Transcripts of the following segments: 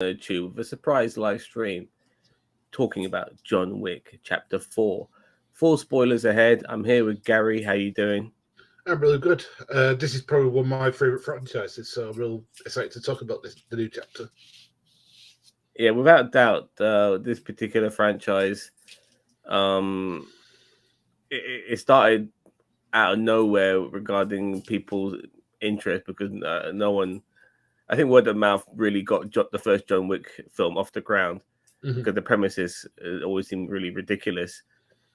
YouTube with a surprise live stream talking about John Wick Chapter 4. Full spoilers ahead. I'm here with Gary. How you doing? I'm really good. This is probably one of my favourite franchises, so I'm real excited to talk about the new chapter. Yeah, without doubt, this particular franchise, um, it started out of nowhere regarding people's interest because no one, I think word of mouth really got the first John Wick film off the ground Mm-hmm. because the premises always seemed really ridiculous.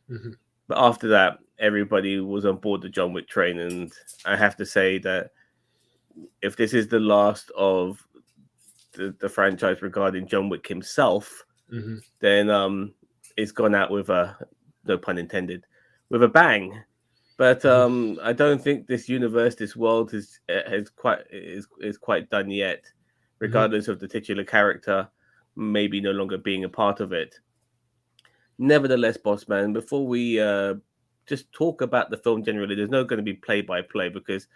Mm-hmm. But after that, everybody was on board the John Wick train, and I have to say that if this is the last of the franchise regarding John Wick himself, Mm-hmm. then it's gone out with a, no pun intended, with a bang. But Mm-hmm. I don't think this universe, this world is quite done yet, Mm-hmm. regardless of the titular character maybe no longer being a part of it. Nevertheless, boss man, before we just talk about the film generally, there's no going to be play by play because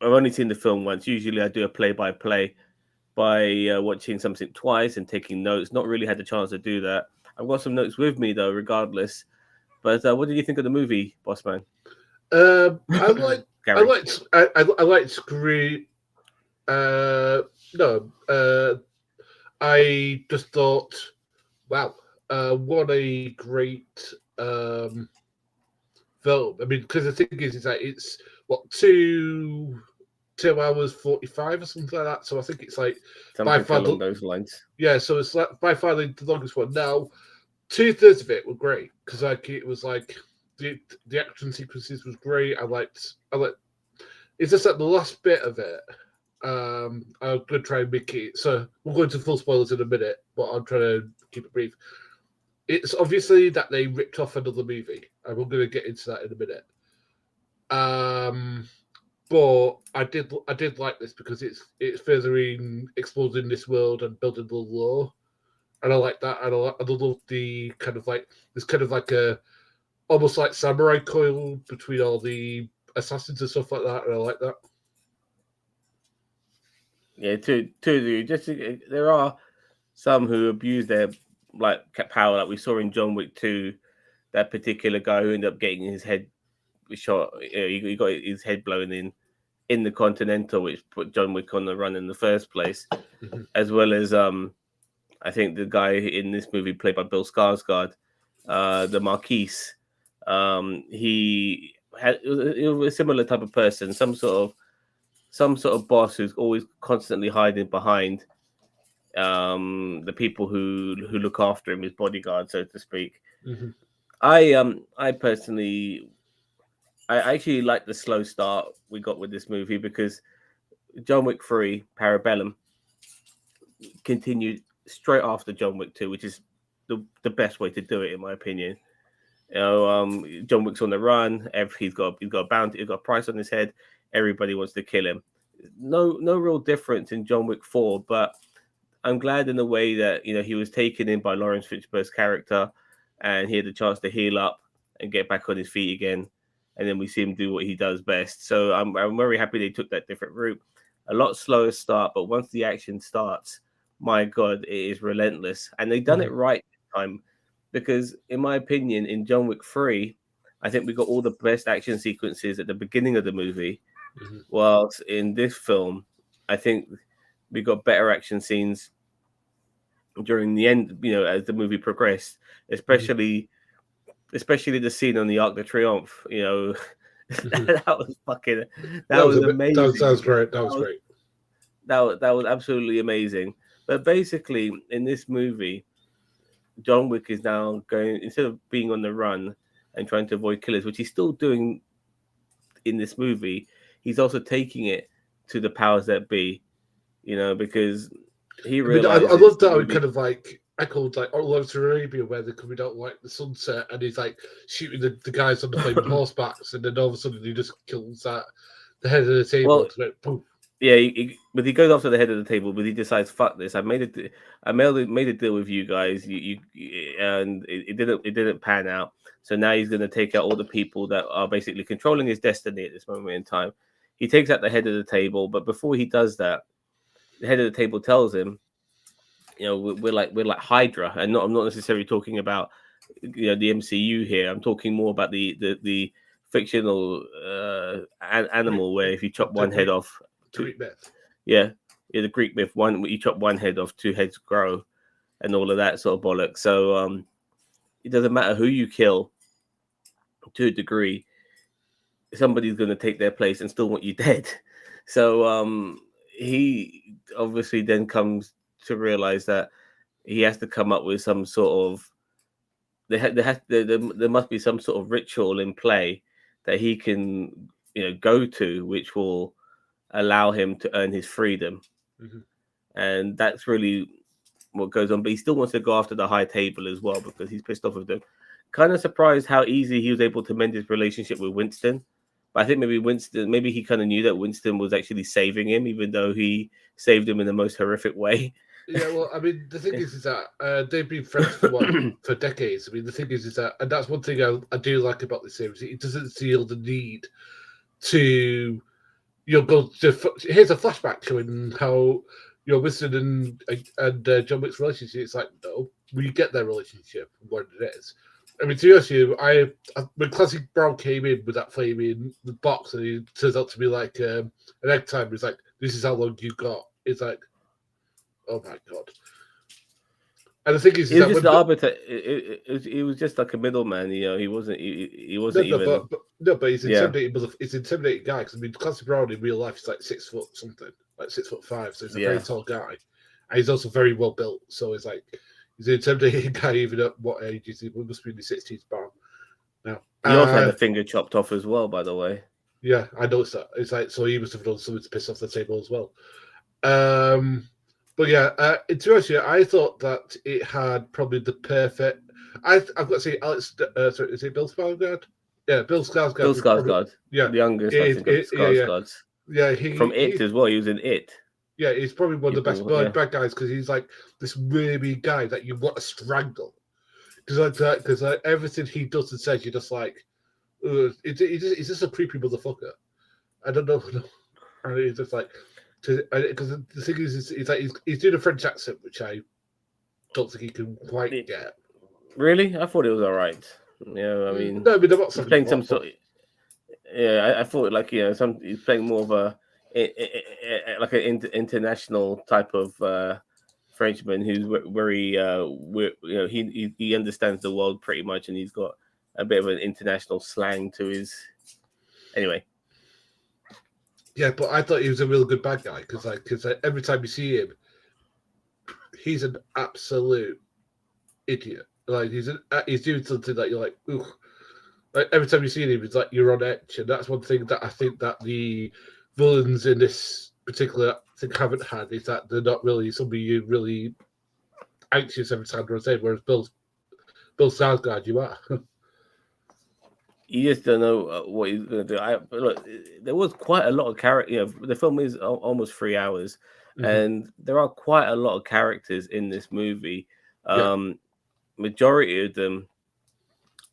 I've only seen the film once. Usually, I do a play by play by watching something twice and taking notes. Not really had the chance to do that. I've got some notes with me though, regardless. But what did you think of the movie, boss man? I like. I Gary. liked. I liked Scree. No. I just thought, wow, what a great film. I mean, because the thing is that it's what 2 hours 45 or something like that. So I think it's like by Something far along the those lines. yeah. So it's like by far the longest one. Now, 2/3 of it were great because like it was like the action sequences was great. I like. It's just like the last bit of it. I'm gonna try and make it. So we'll go into full spoilers in a minute, but I'm trying to keep it brief. It's obviously that they ripped off another movie, and we're going to get into that in a minute. Um, but I did like this because it's furthering exposing this world and building the lore, and I like that. And I love the kind of like there's kind of like a almost like samurai coil between all the assassins and stuff like that, and I like that. Yeah, two. There are some who abuse their like power, like we saw in John Wick 2. That particular guy who ended up getting his head shot. He got his head blown in the Continental, which put John Wick on the run in the first place, Mhm. as well as I think the guy in this movie played by Bill Skarsgård, the Marquise. He it was a similar type of person, some sort of boss who's always constantly hiding behind the people who look after him, his bodyguard, so to speak. Mhm. I personally I actually like the slow start we got with this movie because John Wick 3 Parabellum continued straight after John Wick 2, which is the best way to do it in my opinion. John Wick's on the run. He's got a bounty. He's got a price on his head. Everybody wants to kill him. No real difference in John Wick 4, but I'm glad in a way that he was taken in by Lawrence Fishburne's character, and he had the chance to heal up and get back on his feet again, and then we see him do what he does best. So I'm very happy they took that different route. A lot slower start, but once the action starts, my God, it is relentless, and they done Mhm. it right this time because, in my opinion, in John Wick 3, I think we got all the best action sequences at the beginning of the movie, Mhm. whilst in this film, I think we got better action scenes during the end, as the movie progressed, Mhm. especially the scene on the Arc de Triomphe. Mhm. That was fucking, that That was was a bit. That was amazing. great. That That was was great. that was absolutely amazing. But basically, in this movie, John Wick is now going, instead of being on the run and trying to avoid killers, which he's still doing in this movie, he's also taking it to the powers that be. Because he I mean, I realizes love that that we maybe kind of like echoed like all over Arabia where they're coming out like the sunset and he's like shooting the guys on the flaming horsebacks and then all of a sudden he just kills that the head of the table. well, It's like, poof. yeah, but he goes off to the head of the table, but he decides, "Fuck this! I made a deal with you guys, and it didn't pan out. So now he's going to take out all the people that are basically controlling his destiny at this moment in time. He takes out the head of the table, but before he does that, the head of the table tells him we're like Hydra, and I'm not necessarily talking about the MCU here. I'm talking more about the fictional animal where if you chop one head off, Greek myth. Yeah, the Greek myth. You chop one head off, two heads grow, and all of that sort of bollocks. So it doesn't matter who you kill. To a degree, somebody's going to take their place and still want you dead. So he obviously then comes to realize that he has to come up with some sort of there must be some sort of ritual in play that he can go to, which will allow him to earn his freedom. And that's really what goes on. But he still wants to go after the high table as well because he's pissed off with them. Kind of surprised how easy he was able to mend his relationship with Winston. But I think maybe he kind of knew that Winston was actually saving him, even though he saved him in the most horrific way. Yeah, well, I mean, the thing is that they've been friends for decades. I mean, the thing is that, and that's one thing I do like about this series. It doesn't feel the need to, go to. Here's a flashback showing how Winston and John Wick's relationship. It's like, no, we get their relationship what it is. I mean, to be honest with you, when Classic Brown came in with that flaming box, and he turns out to be like an egg timer, he's like, "This is how long you got." It's like, oh my god! And the thing is, he was just the arbiter. He was just like a middleman. He wasn't. He wasn't even. But he's intimidating. He's an intimidating guy because I mean, Classic Brown in real life is like 6 foot something, like 6'5". So he's a very tall guy, and he's also very well built. So it's like. He's an intimidating guy, even at what age is he? We must be in the 60s, Brown. Now, he also had a finger chopped off as well, by the way. Yeah, I noticed that. It's like, so he must have done something to piss off the table as well. But yeah, interesting. I thought that it had probably the perfect. I've got to say, Alex. Sorry, is it Bill Skarsgård? Yeah, Bill Skarsgård. Bill Skarsgård. Yeah, the youngest. I think of Skarsgårds. Yeah, from It as well. He was in It. Yeah, he's probably one of the best bad guys because he's like this really big guy that you want to strangle. Because everything he does and says, you're just like, he's just a creepy motherfucker. I don't know. And it's just like, because the thing is, he's doing a French accent, which I don't think he can quite get. Really? I thought it was all right. I mean, no, I mean, I'm not he's playing some sort. Yeah, I thought like he's playing more of a. Like an international type of Frenchman who's very he understands the world pretty much, and he's got a bit of an international slang to his. Anyway. Yeah, but I thought he was a real good bad guy because every time you see him, he's an absolute idiot. Like he's doing something that you're like, ooh. Like every time you see him, it's like you're on edge, and that's one thing that I think that the villains in this particular thing haven't had is that they're not really somebody you really anxious every time they're on stage, whereas Bill Skarsgård, you are. You just don't know what he's going to do. Look, there was quite a lot of character. The film is almost 3 hours, and there are quite a lot of characters in this movie. Majority of them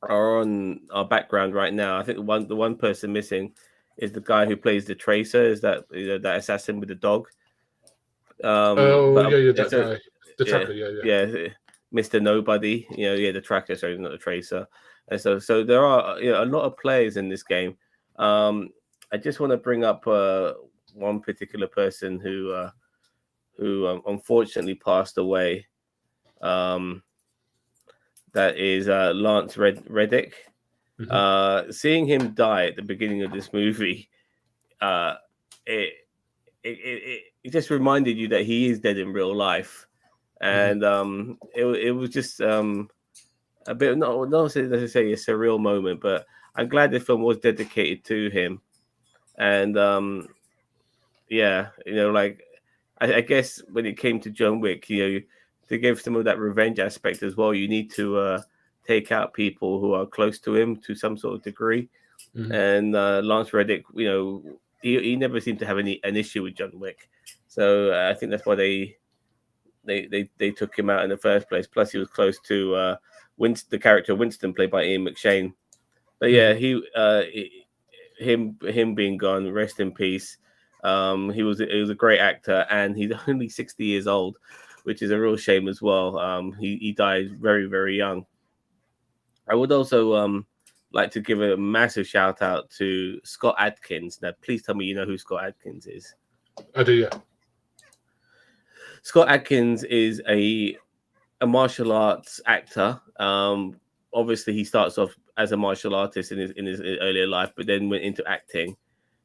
are on our background right now. I think the one person missing is the guy who plays the Tracer. Is that that assassin with the dog? That guy, the tracker, yeah, Mr. Nobody. The tracker. Sorry, not the Tracer. And so there are a lot of players in this game. I just want to bring up one particular person who unfortunately passed away. That is Lance Reddick. Seeing him die at the beginning of this movie, it just reminded you that he is dead in real life, and it was just a bit not necessarily a surreal moment, but I'm glad the film was dedicated to him, and I guess when it came to John Wick, to give some of that revenge aspect as well, you need to take out people who are close to him to some sort of degree. And Lance Reddick, he never seemed to have an issue with John Wick, so I think that's why they took him out in the first place. Plus, he was close to the character Winston, played by Ian McShane. But yeah, him being gone, rest in peace. He was a great actor, and he's only 60 years old, which is a real shame as well. He died very, very young. I would also like to give a massive shout out to Scott Adkins. Now, please tell me you know who Scott Adkins is. I do, yeah. Scott Adkins is a martial arts actor. Obviously, he starts off as a martial artist in his earlier life, but then went into acting.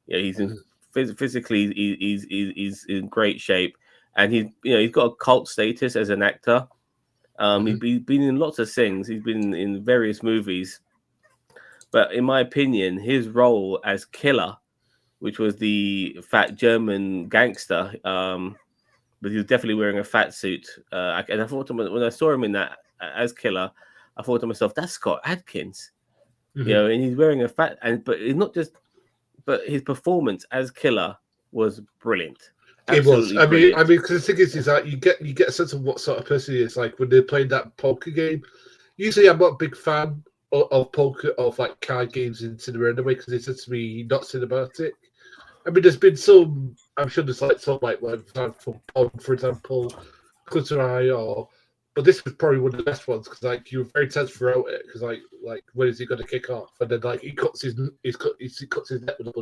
You know, he's in, physically he's in great shape, and he's got a cult status as an actor. He's been in lots of things. He's been in various movies, but in my opinion, his role as Killer, which was the fat German gangster, but he was definitely wearing a fat suit. And I thought when I saw him in that as Killer, I thought to myself, "That's Scott Adkins," you know, and he's wearing a fat. But it's not just, but his performance as Killer was brilliant. Absolutely it was. I mean, because the thing is that you get a sense of what sort of person he is. Like when they played that poker game. Usually, I'm not a big fan of poker of like card games in cinema anyway, because it tends to be not cinematic. I mean, there's been some. I'm sure there's like some like from Pond, for example, Clutter Eye, but this was probably one of the best ones because like you were very tense throughout it because like when is he going to kick off, and then like he cuts his neck with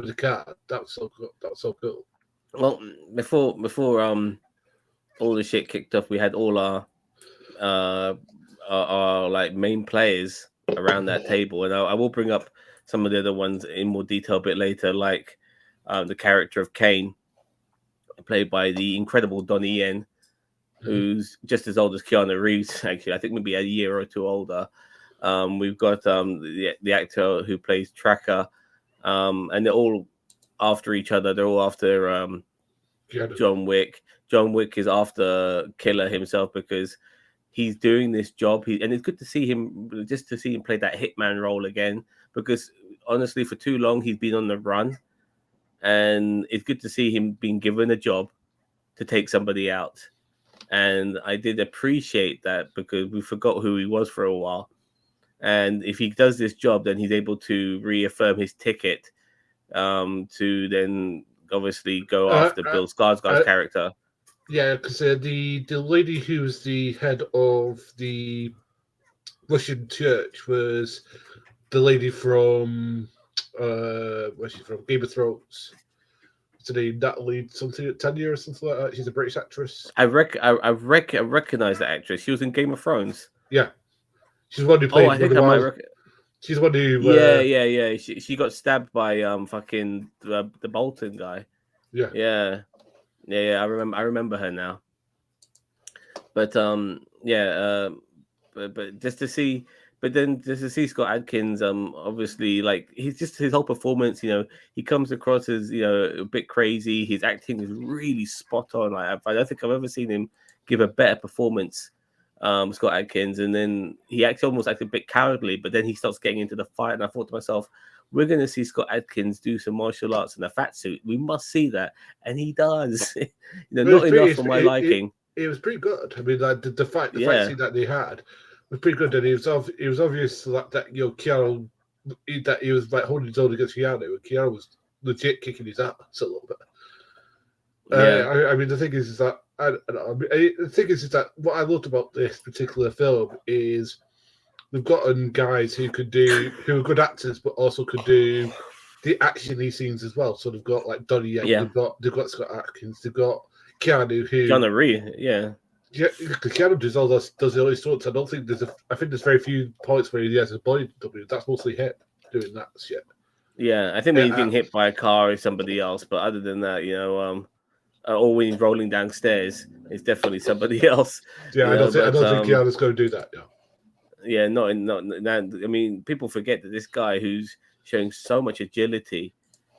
the card. That was so cool. That was so cool. Well, before all the shit kicked off, we had all our like main players around that table, and I will bring up some of the other ones in more detail a bit later, like the character of Kane, played by the incredible Donnie Yen, who's just as old as Keanu Reeves. Actually, I think maybe a year or two older. We've got the actor who plays Tracker, and they're all after each other. They're all after John Wick. John Wick is after Killer himself because he's doing this job. And it's good to see him, just to see him play that hitman role again. Because honestly, for too long he's been on the run, and it's good to see him being given a job to take somebody out. And I did appreciate that because we forgot who he was for a while. And if he does this job, then he's able to reaffirm his ticket to then obviously go after Bill Skarsgård's character. Yeah, because the lady who's the head of the Russian church was the lady from where's she from? Game of Thrones. What's her name? Natalie something, Tanya or something like that. She's a British actress. I recognize that actress. She was in Game of Thrones. Yeah, she's one who played. Oh, I think I might. She's one who. Yeah. She got stabbed by fucking the Bolton guy. Yeah. I remember her now. But but just to see. But then just to see Scott Adkins, obviously, like he's just his whole performance, he comes across as, a bit crazy. His acting is really spot on. Like, I don't think I've ever seen him give a better performance, Scott Adkins. And then he almost acted a bit cowardly, but then he starts getting into the fight. And I thought to myself, we're going to see Scott Adkins do some martial arts in a fat suit. We must see that. And he does. Not enough for my liking. It was pretty good. I mean, like the fight scene that they had was pretty good, and it was obvious that Keanu, that he was like holding his own against Keanu, and Keanu was legit kicking his ass a little bit. I mean, the thing is that what I loved about this particular film is they've gotten guys who are good actors, but also could do the action-y scenes as well. So they've got like Donnie Yen, they've got Scott Adkins, they've got Keanu, Keanu Reeves, yeah. Yeah, because Keanu does all those stunts. I don't think I think there's very few points where he has his body W. That's mostly him doing that shit. Yeah, I think when he's getting hit by a car or somebody else, but other than that, or when he's rolling downstairs, it's definitely somebody else. Yeah, I don't think Keanu's going to do that. Yeah, not. I mean, people forget that this guy who's showing so much agility,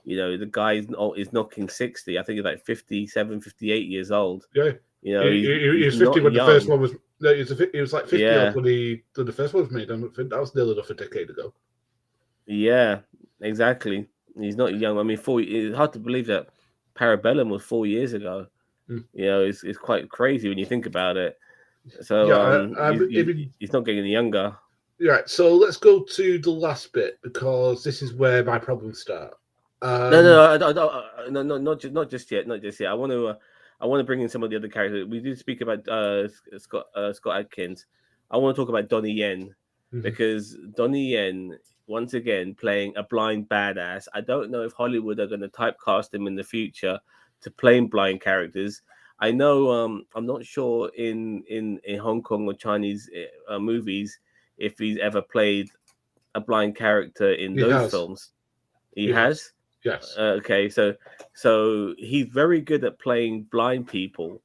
the guy is knocking 60. I think he's like 57, 58 years old. Yeah. He was 50 when the first one was. No, he was like 50 when the first one was made. I think that was nearly enough a decade ago. Yeah, exactly. He's not young. I mean, it's hard to believe that Parabellum was 4 years ago. It's quite crazy when you think about it. So he's not getting any younger. Right. So let's go to the last bit because this is where my problems start. No, not just yet. Not just yet. I I want to bring in some of the other characters. We did speak about Scott Adkins. I want to talk about Donnie Yen because Donnie Yen, once again, playing a blind badass. I don't know if Hollywood are going to typecast him in the future to playing blind characters. I know I'm not sure in Hong Kong or Chinese movies if he's ever played a blind character in those films. He has? Yes. Okay, so he's very good at playing blind people.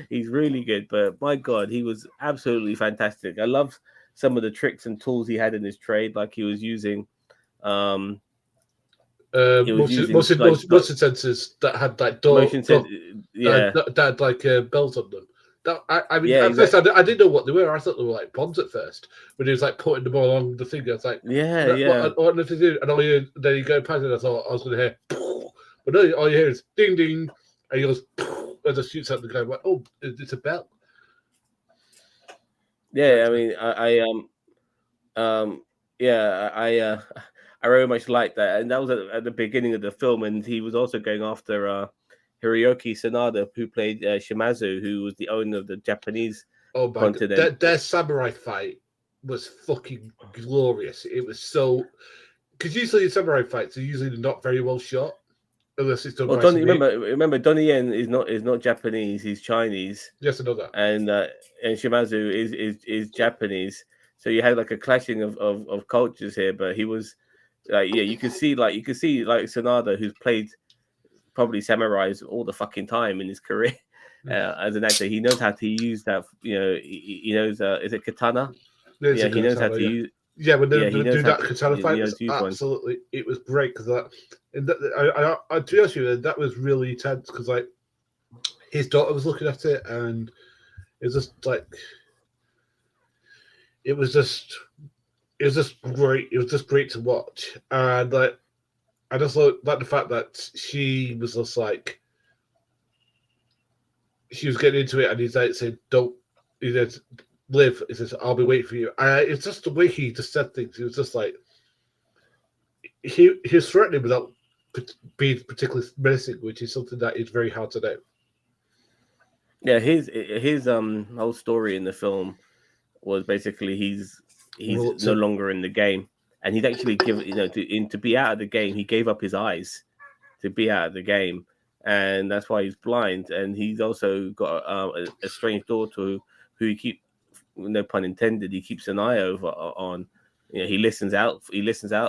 He's really good, but my God, he was absolutely fantastic. I love some of the tricks and tools he had in his trade, like he was using motion sensors that had like that had like a belt on them. I mean, at first I didn't know what they were. I thought they were like bombs at first. When he was like putting them all along the thing, I was like, what if they do? And then you go past it. I thought I was going to hear, but no, all you hear is ding ding, and he goes, and just shoots at the guy. I'm like, oh, it's a bell. Yeah, I mean, I very much liked that, and that was at the beginning of the film, and he was also going after Hiroyuki Sanada, who played Shimazu, who was the owner of the Japanese continent. Their samurai fight was fucking glorious. It was so, because usually in samurai fights are usually not very well shot, unless it's done. Well, remember, Donnie Yen is not Japanese; he's Chinese. Yes, I know that. And Shimazu is Japanese. So you had like a clashing of cultures here, but he was you could see like Sanada, who's played probably samurais all the fucking time in his career as an actor. He knows how to use that. He knows. Is it katana? He knows how to use. Yeah, when they do that katana fight, absolutely, it was great because to be honest with you, that was really tense because like his daughter was looking at it and it was just like it was just great. It was just great to watch, and like I just like the fact that she was just like she was getting into it, and he's like saying, "Don't," he said, "Live." He says, "I'll be waiting for you." And it's just the way he just said things. He was just like he was threatening without being particularly menacing, which is something that is very hard to do. Yeah, his whole story in the film was basically he's no longer in the game, and he'd actually give to be out of the game. He gave up his eyes to be out of the game, and that's why he's blind. And he's also got a strange daughter who he no pun intended, he keeps an eye over on. He listens out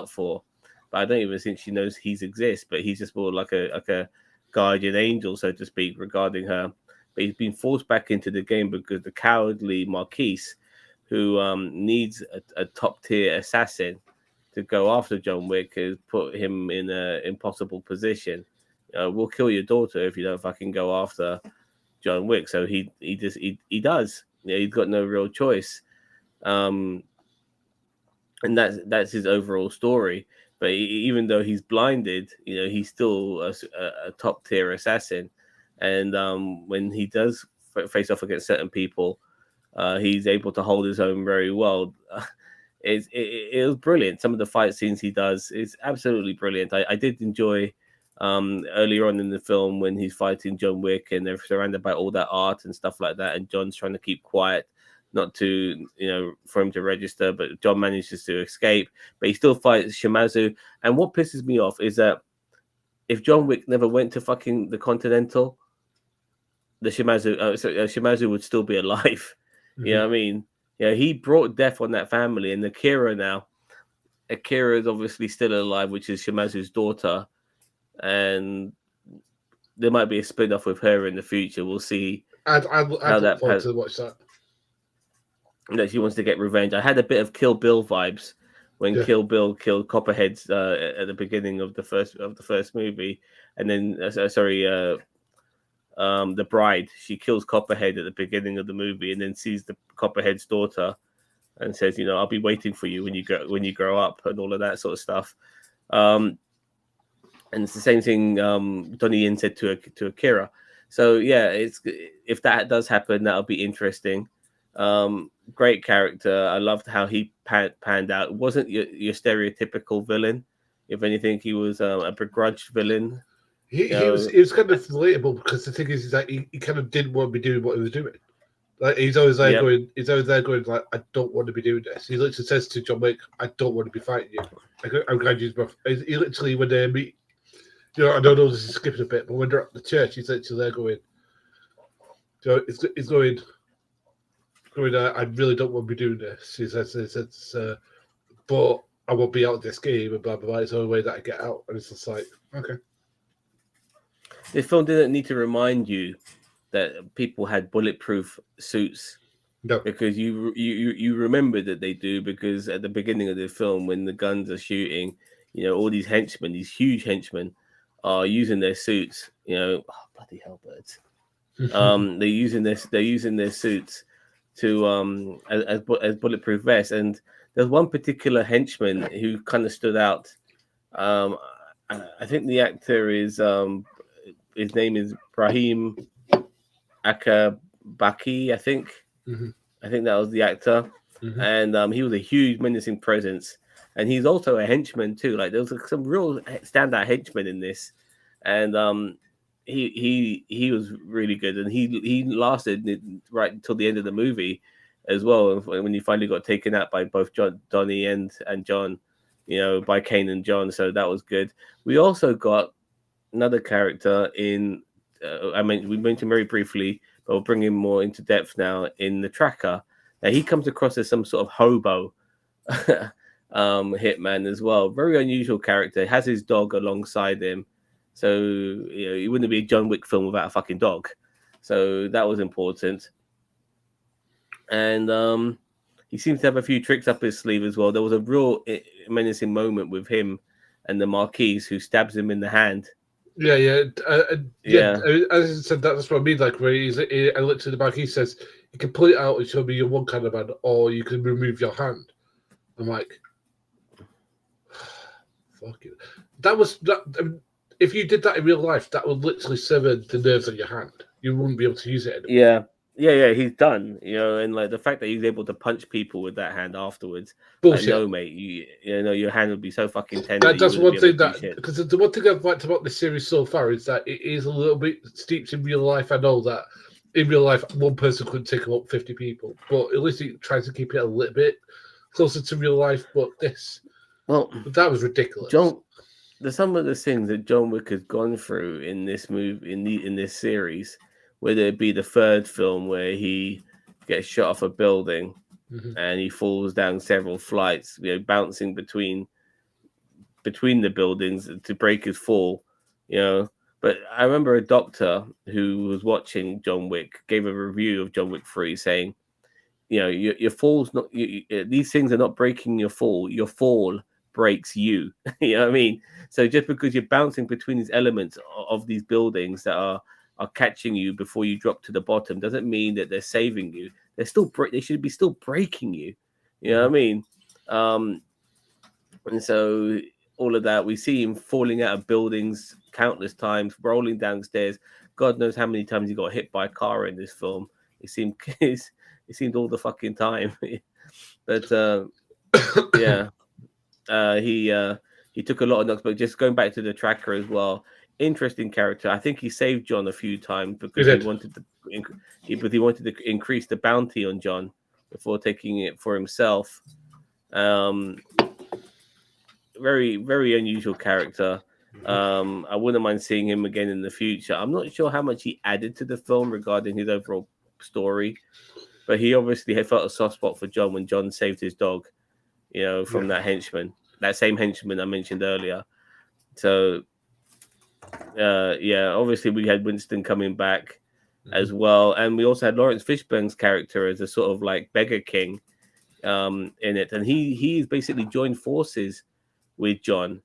for, but I don't even think she knows he exists. But he's just more like a guardian angel, so to speak, regarding her. But he's been forced back into the game because the cowardly Marquise, who needs a top tier assassin to go after John Wick, has put him in an impossible position. We'll kill your daughter if you don't fucking go after John Wick. So he does. He's got no real choice, and that's his overall story. But even though he's blinded, he's still a top tier assassin. And when he does face off against certain people, he's able to hold his own very well. It was brilliant. Some of the fight scenes he does is absolutely brilliant. I did enjoy earlier on in the film when he's fighting John Wick and they're surrounded by all that art and stuff like that, and John's trying to keep quiet, not to for him to register, but John manages to escape, but he still fights Shimazu. And what pisses me off is that if John Wick never went to fucking the Continental, the Shimazu would still be alive. Mm-hmm. You know what I mean? He brought death on that family, and Akira is obviously still alive, which is Shimazu's daughter, and there might be a spin-off with her in the future. We'll see. I'd look forward to watch that. That she wants to get revenge. I had a bit of Kill Bill vibes when Kill Bill killed Copperheads at the beginning of the first movie, and then the bride, she kills Copperhead at the beginning of the movie, and then sees the Copperhead's daughter, and says, "I'll be waiting for you when you grow up," and all of that sort of stuff. And it's the same thing Donnie Yen said to Akira. So yeah, if that does happen, that'll be interesting. Great character. I loved how he panned out. It wasn't your stereotypical villain. If anything, he was a begrudged villain. He was kind of relatable because the thing is that he kind of didn't want to be doing what he was doing. Like he's always there going like, I don't want to be doing this. He literally says to John Wick, I don't want to be fighting you. I'm going to use my. He literally when they meet, I don't know this is skipping a bit, but when they're at the church, he's literally there going, he's going. I really don't want to be doing this. He says, but I won't be out of this game and blah blah blah. It's the only way that I get out, and it's just like, okay. This film didn't need to remind you that people had bulletproof suits. No. Because you remember that they do, because at the beginning of the film when the guns are shooting, all these henchmen, these huge henchmen, are using their suits. Bloody hell, birds. They're using their suits to as bulletproof vests. And there's one particular henchman who kind of stood out. I think the actor is his name is Brahim Akabaki, I think. Mm-hmm. I think that was the actor. Mm-hmm. And he was a huge menacing presence. And he's also a henchman too. Like there was some real standout henchmen in this. And he was really good. And he lasted right until the end of the movie as well. When he finally got taken out by both Donnie and John, by Kane and John. So that was good. We also got another character in, we mentioned very briefly, but we'll bring him more into depth now in the Tracker. Now he comes across as some sort of hobo hitman as well. Very unusual character. Has his dog alongside him. So, it wouldn't be a John Wick film without a fucking dog. So that was important. And he seems to have a few tricks up his sleeve as well. There was a real menacing moment with him and the Marquise who stabs him in the hand. Yeah. As I said, that's what I mean. Like, where I looked at the back, he says, you can pull it out and show me you're one kind of man, or you can remove your hand. I'm like, fuck it. That was that. I mean, if you did that in real life, that would literally sever the nerves on your hand. You wouldn't be able to use it anymore. Yeah. He's done. And like the fact that he's able to punch people with that hand afterwards. Bullshit. Like, no, mate. Your hand would be so fucking tender. That's one thing because the one thing I've liked about this series so far is that it is a little bit steeped in real life. I know that in real life, one person couldn't take about 50 people, but at least it tries to keep it a little bit closer to real life. But that was ridiculous. Some of the things that John Wick has gone through in this movie, in this series, whether it be the third film where he gets shot off a building and he falls down several flights, bouncing between the buildings to break his fall, But I remember a doctor who was watching John Wick gave a review of John Wick 3 saying, your fall's not, these things are not breaking your fall. Your fall breaks you. You know what I mean? So just because you're bouncing between these elements of these buildings that are catching you before you drop to the bottom doesn't mean that they're saving you. They should be still breaking you. You know what I mean? And so all of that, we see him falling out of buildings countless times, rolling downstairs. God knows how many times he got hit by a car in this film. It seemed all the fucking time. But he took a lot of knocks. But just going back to the Tracker as well, interesting character. I think he saved John a few times because he wanted to increase the bounty on John before taking it for himself. Very, very unusual character. I wouldn't mind seeing him again in the future. I'm not sure how much he added to the film regarding his overall story, but he obviously had felt a soft spot for John when John saved his dog, from that henchman, that same henchman I mentioned earlier. So, obviously we had Winston coming back as well, and we also had Lawrence Fishburne's character as a sort of like beggar king in it, and he's basically joined forces with John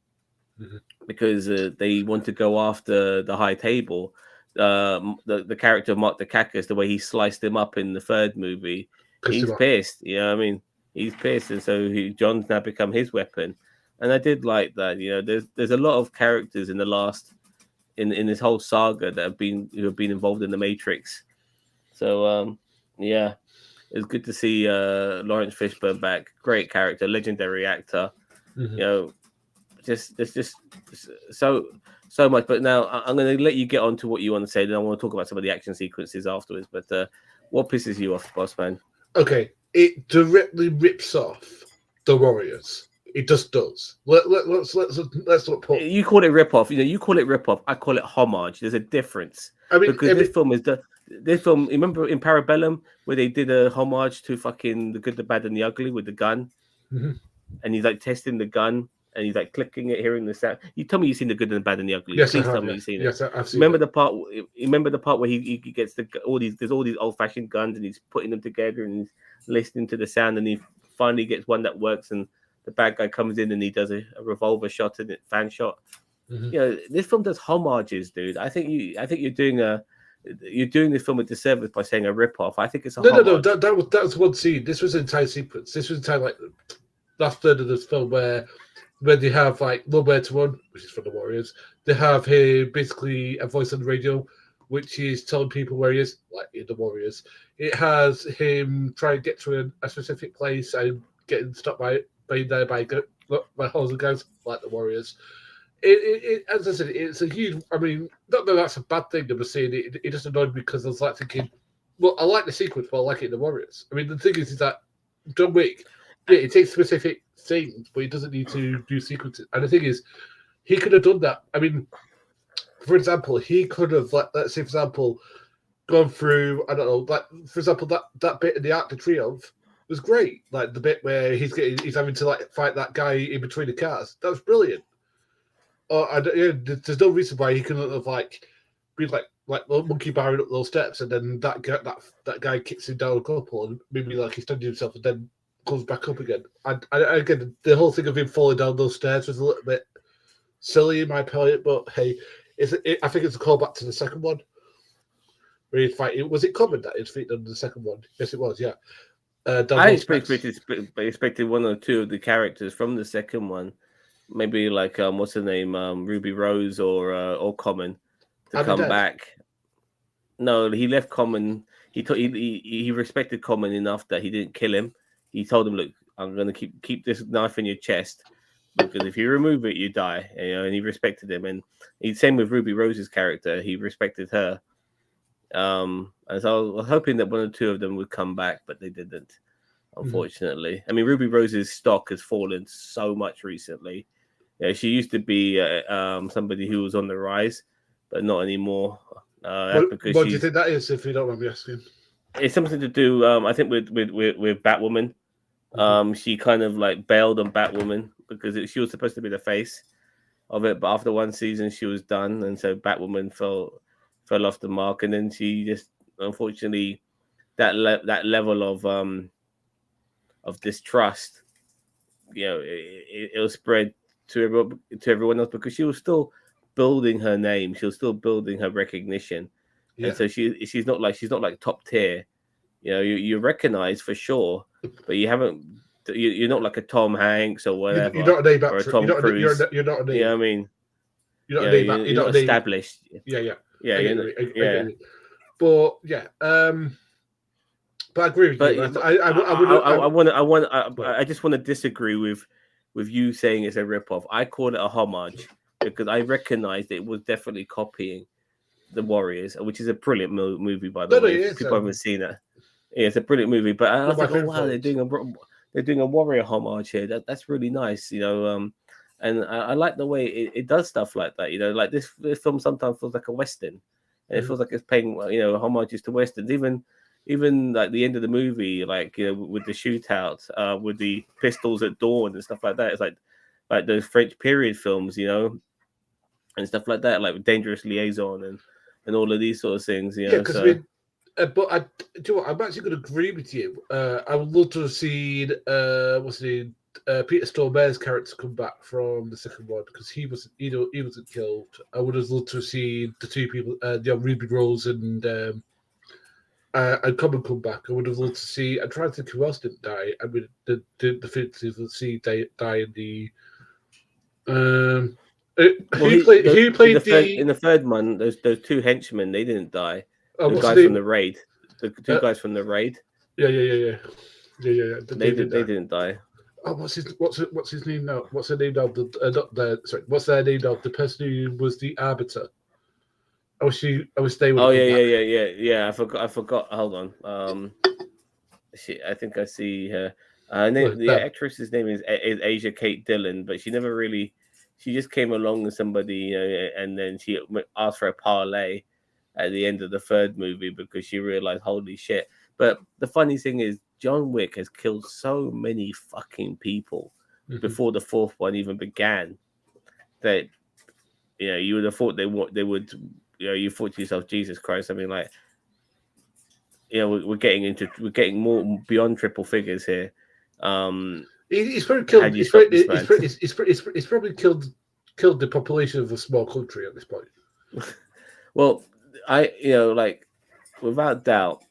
because they want to go after the High Table. The character of Mark Dacascos, the way he sliced him up in the third movie, he's pissed. He's pissed, and so John's now become his weapon. And I did like that. There's a lot of characters in the last in this whole saga that have been involved in the Matrix. So it's good to see Lawrence Fishburne back. Great character, legendary actor. Just so so much. But now I'm going to let you get on to what you want to say. Then I want to talk about some of the action sequences afterwards. But what pisses you off, boss man? Okay, it directly rips off the Warriors. It just does. Let's not put. You call it rip off. You call it rip off. I call it homage. There's a difference. I mean, because this film. Remember in Parabellum where they did a homage to fucking The Good, the Bad, and the Ugly with the gun, and he's like testing the gun. And he's like clicking it, hearing the sound. You tell me you've seen The Good and the Bad and the Ugly. Yes, Please I have, tell me you've seen it. Yes, I've seen remember it. the part. Remember the part where he gets there's all these old fashioned guns and he's putting them together and he's listening to the sound and he finally gets one that works and the bad guy comes in and he does a revolver shot and fan shot. This film does homages, dude. I think you're doing this film a disservice by saying a rip off. I think it's a no. That was one scene. This was an entire sequence. This was entire like last third of this film where they have like Nowhere to Run, which is from the Warriors. They have him basically a voice on the radio, which is telling people where he is, like in the Warriors. It has him trying to get to a specific place and getting stopped by horse and guys, like the Warriors. As I said, it's a huge. I mean, not that that's a bad thing. I'm saying it just annoyed me because I was like thinking, well, I like the sequence, but I like it in the Warriors. I mean, the thing is that John Wick, yeah, it takes specific things, but he doesn't need to do sequences. And the thing is, he could have done that. I mean, for example, he could have, like, let's say, for example, gone through, I don't know, like, for example, that bit in the Arc de Triomphe was great. Like, the bit where he's having to, like, fight that guy in between the cars. That was brilliant. There's no reason why he couldn't have, like, been, like monkey barring up those steps, and then that guy kicks him down a couple, and maybe, like, he's standing himself, and then comes back up again. And again, the whole thing of him falling down those stairs was a little bit silly in my opinion, but hey, I think it's a callback to the second one where he's fighting. Was it Common that he's fighting on the second one? Yes, it was. Yeah. I expected one or two of the characters from the second one, maybe like what's her name, Ruby Rose or Common, to come back. No, he left Common. He respected Common enough that he didn't kill him. He told him, "Look, I'm going to keep this knife in your chest because if you remove it, you die." And he respected him. And same with Ruby Rose's character. He respected her. And so I was hoping that one or two of them would come back, but they didn't, unfortunately. I mean, Ruby Rose's stock has fallen so much recently. She used to be somebody who was on the rise, but not anymore. What do you think that is, if you don't mind me asking? It's something to do, I think, with Batwoman. She kind of like bailed on Batwoman because she was supposed to be the face of it, but after one season she was done, and so Batwoman fell off the mark, and then she just, unfortunately, that level of distrust, it'll spread to everyone else because she was still building her name, she was still building her recognition, and so she's not like top tier. You recognize for sure, but you haven't. You're not like a Tom Hanks or whatever. You're not a name or a Tom Cruise. You're not a name. Yeah, I mean, you're not a name. You're not established. Yeah. Yeah. But yeah, but I agree with you. I just want to disagree with you saying it's a ripoff. I call it a homage because I recognize that it was definitely copying The Warriors, which is a brilliant movie, by the way. People haven't seen it. Yeah, it's a brilliant movie, but I was like, oh wow, they're doing a warrior homage here. That's really nice, and I like the way it does stuff like that. Like this film sometimes feels like a western, and it feels like it's paying homages to westerns. Even like the end of the movie, like with the shootout, with the pistols at dawn and stuff like that. It's like those French period films, and stuff like that, like Dangerous Liaison and all of these sort of things. Yeah, because but do you know what? I'm actually going to agree with you. I would love to have seen Peter Stormare's character come back from the second one because he wasn't killed. I would have loved to have seen the two people, Ruby Rose and Common come back. I would have loved to see. I'm trying to think who else didn't die. I mean, the definitive die in the. Who played in the third one? Those two henchmen, they didn't die. Oh, the guys from the raid. The two guys from the raid. Yeah. They didn't die. Oh, what's his name now? What's her name now? What's their name now? The person who was the arbiter. I wish they would. Oh yeah. I forgot. Hold on. I think I see her. The actress's name is Asia Kate Dillon, but she never really. She just came along with somebody, and then she asked for a parlay at the end of the third movie because she realized, holy shit. But the funny thing is, John Wick has killed so many fucking people before the fourth one even began that you would have thought they would. You thought to yourself, Jesus Christ! I mean, like, we're getting more beyond triple figures here. He's probably killed. He's probably killed the population of a small country at this point. Well, without doubt,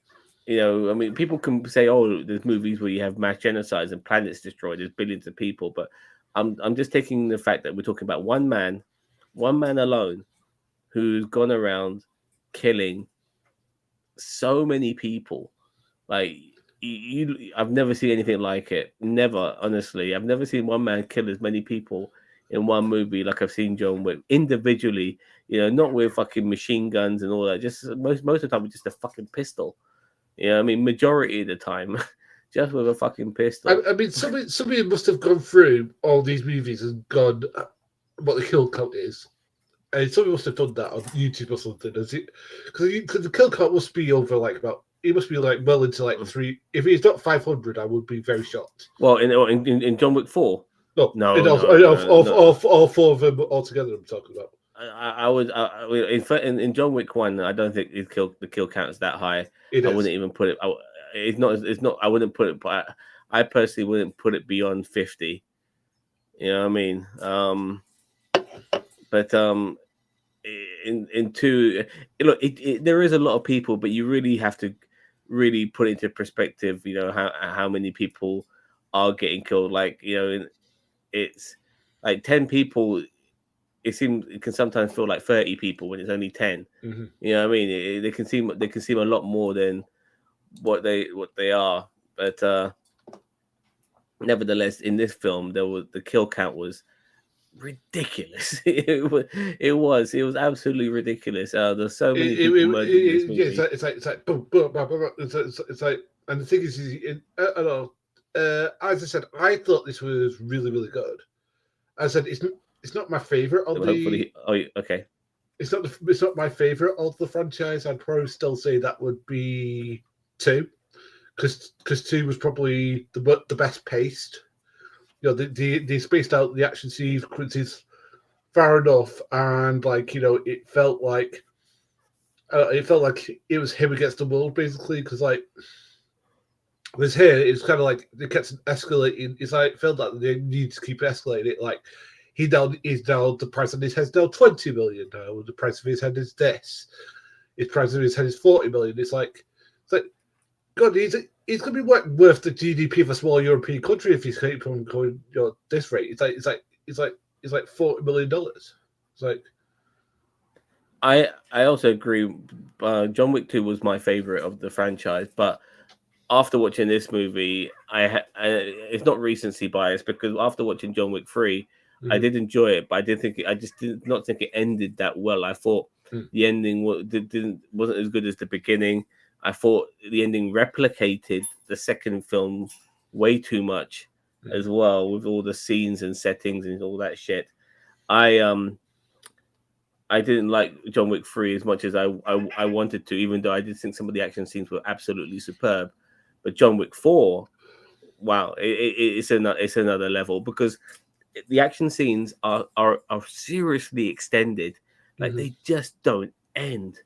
I mean, people can say, "Oh, there's movies where you have mass genocides and planets destroyed. There's billions of people," but I'm just taking the fact that we're talking about one man alone, who's gone around killing so many people. Like I've never seen anything like it. Never, honestly, I've never seen one man kill as many people in one movie like I've seen John Wick individually. Not with fucking machine guns and all that. Just most of the time with just a fucking pistol. I mean, majority of the time, just with a fucking pistol. I mean, somebody must have gone through all these movies and gone what the kill count is. And somebody must have done that on YouTube or something. Because the kill count must be over it must be well into 3. If it's not 500, I would be very shocked. Well, in John Wick 4? No. All 4 of them altogether, I'm talking about. I would in John Wick 1, I don't think the kill count is that high. I wouldn't even put it. It's not. I wouldn't put it. But I personally wouldn't put it beyond 50. You know what I mean? But in 2, look, there is a lot of people, but you really have to really put into perspective. How many people are getting killed. Like it's like 10 people. It can sometimes feel like 30 people when it's only 10. Mm-hmm. You know what I mean? They can seem a lot more than what they are. But nevertheless, in this film, the kill count was ridiculous. It was absolutely ridiculous. There's so many people murdered in this movie. Yeah, it's like boom, boom, boom, boom. It's like, and the thing is, I don't know. As I said, I thought this was really, really good. As I said, it's not my favorite of the. Okay. It's not my favorite of the franchise. I'd probably still say that would be 2, because 2 was probably the best paced. They spaced out the action sequences far enough, and it felt like it was him against the world basically. Because this here, it's kind of like it gets escalating. It's like it felt like they need to keep escalating it. Like he's down. The price on his head's now 20 million now. The price of his head is this. His price of his head is 40 million. It's like God, he's going to be worth the GDP of a small European country if he's keep on going this rate. It's like $40 million. It's like I also agree. John Wick 2 was my favorite of the franchise, but after watching this movie, it's not recency bias, because after watching John Wick 3, I did enjoy it, but I just did not think it ended that well. I thought the ending wasn't as good as the beginning. I thought the ending replicated the second film way too much as well, with all the scenes and settings and all that shit. I didn't like John Wick 3 as much as I wanted to, even though I did think some of the action scenes were absolutely superb. But John Wick 4, wow, it's another level, because the action scenes are seriously extended. Like they just don't end.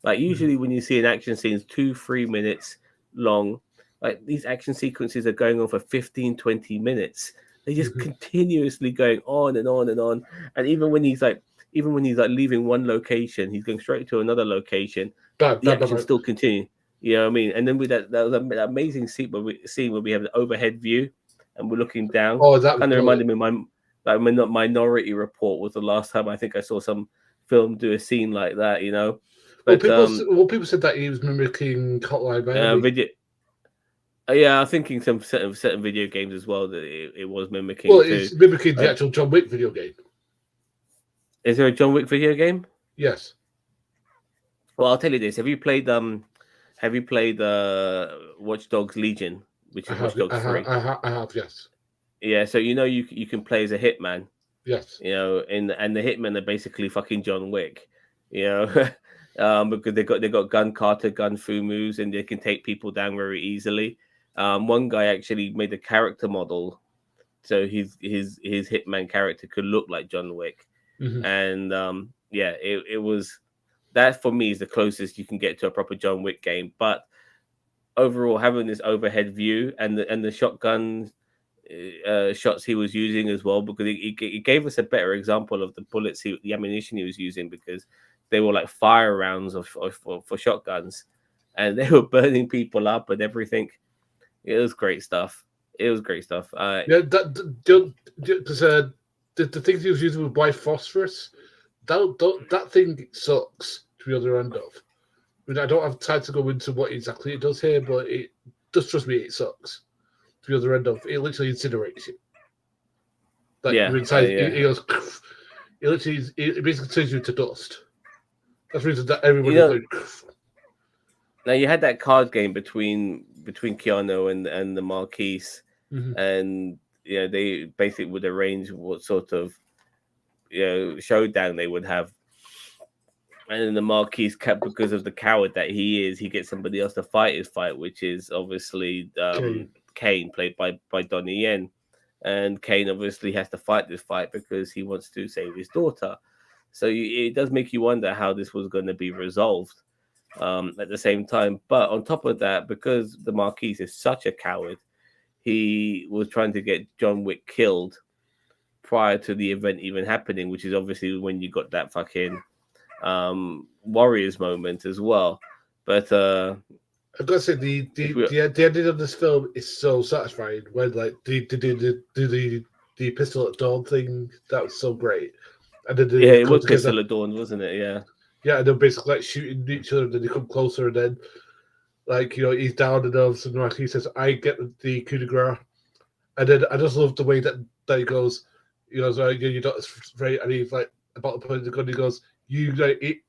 Like usually when you see an action scene 2-3 minutes long, like these action sequences are going on for 15-20 minutes. They just continuously going on and on and on. And even when he's leaving one location, he's going straight to another location. The action still continue. You know what I mean? And then with that was an amazing scene where we have the overhead view and we're looking down. Oh, that kind of reminded me of Minority Report was the last time I think I saw some film do a scene like that. But people said that he was mimicking Hotline Miami. Yeah, I'm thinking some certain video games as well that it was mimicking Well, too. it's mimicking the actual John Wick video game. Is there a John Wick video game? Yes. Well, I'll tell you this: have you played Watch Dogs Legion, which I is Watch have, Dogs I have, 3? I have, yes. Yeah, so you can play as a hitman, Yes. and the hitmen are basically fucking John Wick, you know, because they got gun kata, gun fu moves, and they can take people down very easily. One guy actually made a character model, so his hitman character could look like John Wick, Mm-hmm. and yeah, it was that for me is the closest you can get to a proper John Wick game. But overall, having this overhead view and the shotgun shots he was using as well, because it gave us a better example of the bullets, the ammunition he was using, because they were like fire rounds for shotguns, and they were burning people up and everything. It was great stuff. It was great stuff. Yeah, because the things he was using with white phosphorus, that thing sucks to the other end of. I mean, I don't have time to go into what exactly it does here, but it just trust me, it sucks to the other end of. It literally incinerates you. Like yeah, you're inside, yeah. it goes. It literally, it basically turns you into dust. That's the reason that everybody You know, like. now you had that card game between Keanu and the Marquise, Mhm. and they basically would arrange what sort of showdown they would have. And then the Marquise kept, because of the coward that he is, he gets somebody else to fight his fight, which is obviously Kane, played by Donnie Yen. And Kane obviously has to fight this fight because he wants to save his daughter. So it does make you wonder how this was going to be resolved at the same time. But on top of that, because the Marquise is such a coward, he was trying to get John Wick killed prior to the event even happening, which is obviously when you got that fucking Warriors moment as well. But I've got to say the ending of this film is so satisfying when like the pistol at dawn thing, that was so great. And then yeah, they it come was together. Pistol at Dawn, wasn't it? Yeah. Yeah, and they're basically like shooting each other, and then they come closer, and then like he's down, and all of a sudden like, he says, "I get the coup de grace," and then I just love the way that he goes, so your daughter's right, and he's like about to point the gun, he goes, "You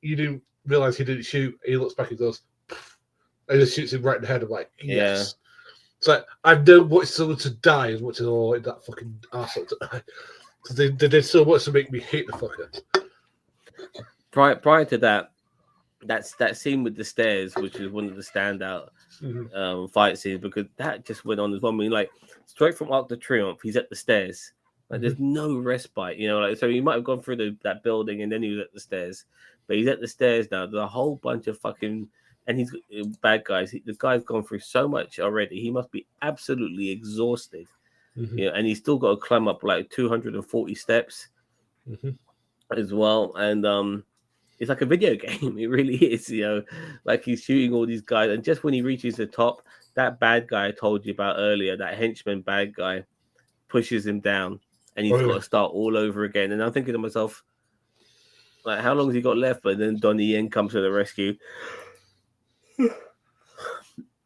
you didn't realize he didn't shoot." And he looks back, and goes, and he just shoots him right in the head. I'm like, yes. Yeah. It's like I've never wanted someone to die as much as I wanted that fucking arsehole to die. Because they did so much to make me hate the fucker. Prior to that scene with the stairs, which is one of the standout fight scenes, because that just went on as well. I mean, like straight from Arc de Triomphe, he's at the stairs. Like there's no respite, like so he might have gone through that building and then he was at the stairs, but he's at the stairs now. There's a whole bunch of fucking, and he's bad guys. The guy's gone through so much already. He must be absolutely exhausted, and he's still got to climb up like 240 steps as well. And it's like a video game. It really is, like he's shooting all these guys, and just when he reaches the top, that bad guy I told you about earlier, that henchman bad guy, pushes him down, and he's got to start all over again. And I'm thinking to myself, like, how long has he got left? But then Donnie Yen comes to the rescue,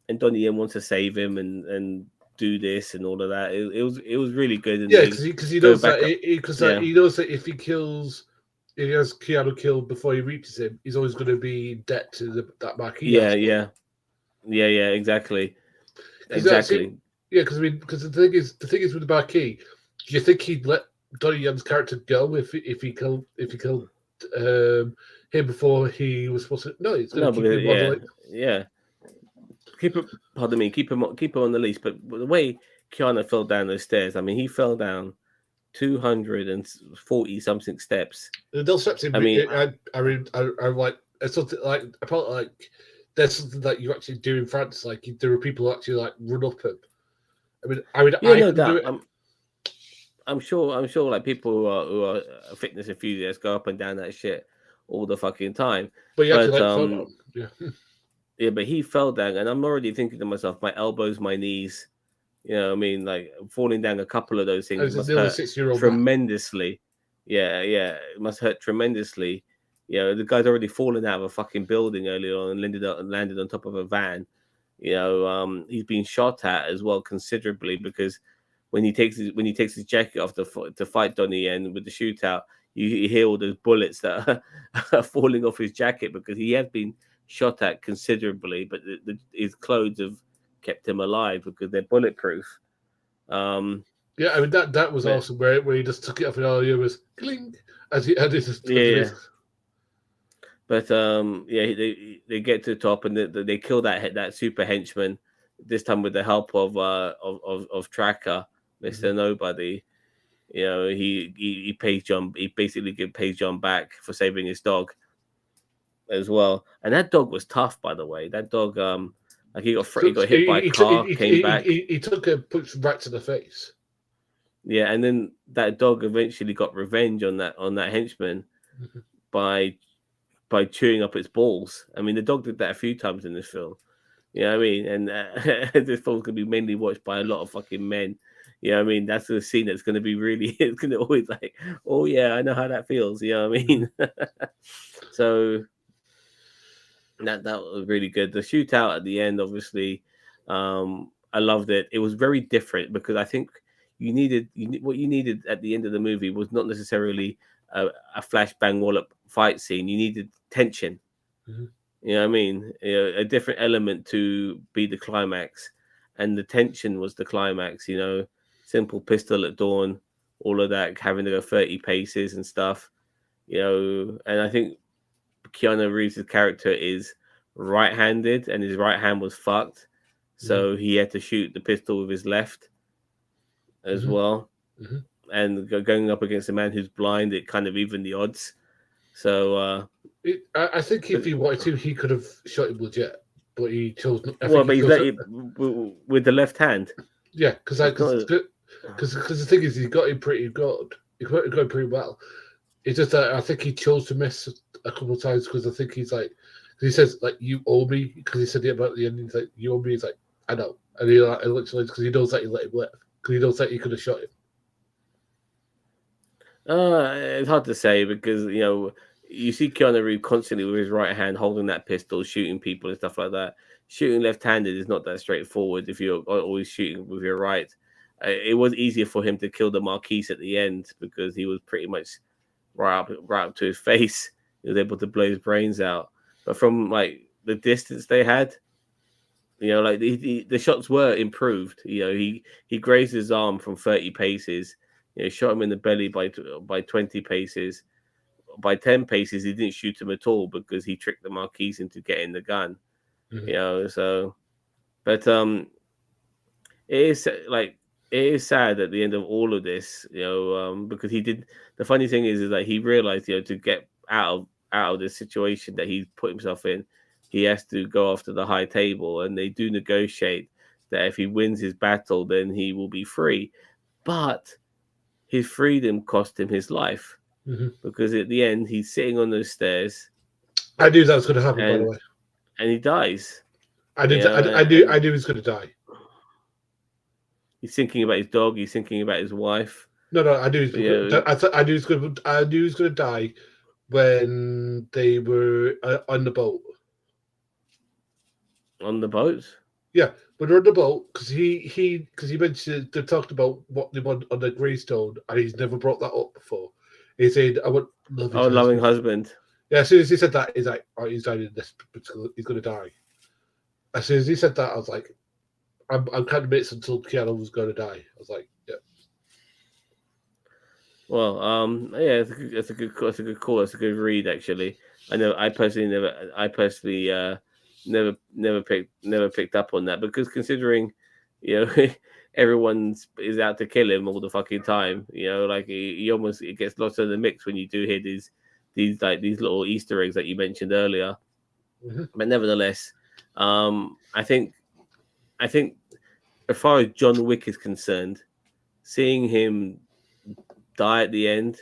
and Donnie Yen wants to save him and do this and all of that. It was really good. And yeah, because he knows that he knows that if he has Keanu killed before he reaches him, he's always going to be in debt to that Marquis. Yeah, exactly. Exactly. Because the thing is with the Marquis, do you think he'd let Donnie Yen's character go if he killed him before he was supposed to? No, he's going to keep him on the way. Yeah. Keep him on the leash. But the way Keanu fell down those stairs, I mean, he fell down 240 something steps. They'll steps in. I mean, I like something like apparently like there's something that you actually do in France. Like there are people who actually like run up him. I no doubt. I'm sure. Like people who are fitness enthusiasts go up and down that shit all the fucking time. But yeah. Yeah, but he fell down, and I'm already thinking to myself, my elbows, my knees. I mean, like falling down a couple of those things must hurt tremendously. Yeah, it must hurt tremendously. The guy's already fallen out of a fucking building earlier on and landed on top of a van. he's been shot at as well considerably, because when he takes his jacket off to fight Donnie Yen with the shootout, you hear all those bullets that are falling off his jacket, because he has been shot at considerably, but his clothes have kept him alive because they're bulletproof. Yeah, I mean that was But awesome where he just took it off and all you was clink as he yeah, but they get to the top, and they kill that super henchman, this time with the help of Tracker, Mister Nobody. He pays John. He basically pays John back for saving his dog as well. And that dog was tough, by the way. That dog, like he got hit by a car, came back. He took a punch right to the face. Yeah, and then that dog eventually got revenge on that henchman by chewing up its balls. I mean, the dog did that a few times in this film. You know what I mean? And this film's gonna be mainly watched by a lot of fucking men. You know what I mean? That's the scene that's gonna be really. It's gonna always like, oh yeah, I know how that feels. You know what I mean? So that was really good. The shootout at the end, obviously, I loved it. It was very different because I think what you needed at the end of the movie was not necessarily a flashbang wallop fight scene. You needed tension. You know what I mean? A different element to be the climax, and the tension was the climax. Simple pistol at dawn, all of that, having to go 30 paces and stuff. And I think Keanu Reeves' character is right-handed, and his right hand was fucked, so he had to shoot the pistol with his left as well. And going up against a man who's blind, it kind of evened the odds. So I think if he wanted to, he could have shot him legit, but he chose not. But he's with the left hand. Yeah, because the thing is, he got him pretty good. He got him pretty well. It's just that I think he chose to miss a couple of times because I think he's like, he says like you owe me, because he said it about the end. He's like, you owe me. He's like, I know, and he literally, because he knows that he let him live, because he knows that he could have shot him. It's hard to say because you see Keanu Reeves constantly with his right hand holding that pistol, shooting people and stuff like that. Shooting left-handed is not that straightforward if you're always shooting with your right. It was easier for him to kill the Marquise at the end because he was pretty much right up to his face. He was able to blow his brains out. But from like the distance they had, like the shots were improved. He grazed his arm from 30 paces. Shot him in the belly by 20 paces. By 10 paces, he didn't shoot him at all because he tricked the Marquise into getting the gun. But it is sad at the end of all of this, because he did. The funny thing is that he realized, to get out of this situation that he put himself in, he has to go after the high table, and they do negotiate that if he wins his battle, then he will be free. But his freedom cost him his life, because at the end he's sitting on those stairs. I knew that was going to happen, by the way. And he dies. I knew he was going to die. He's thinking about his dog. He's thinking about his wife. No, I knew he was going to die when they were on the boat. On the boat? Yeah, when they're on the boat, because he mentioned, they talked about what they want on the gravestone, and he's never brought that up before. He said, "I want loving husband." Yeah, as soon as he said that, he's like, "Oh, he's dying in this. He's going to die." As soon as he said that, I was like, "I'm kind of minutes until Keanu was going to die." I was like, "Yeah." Well, yeah, that's a good call. That's a good read, actually. I know. I personally never picked up on that, because considering, everyone is out to kill him all the fucking time. Like he almost, it gets lost in the mix when you do hear these little Easter eggs that you mentioned earlier. But nevertheless, I think as far as John Wick is concerned, seeing him die at the end,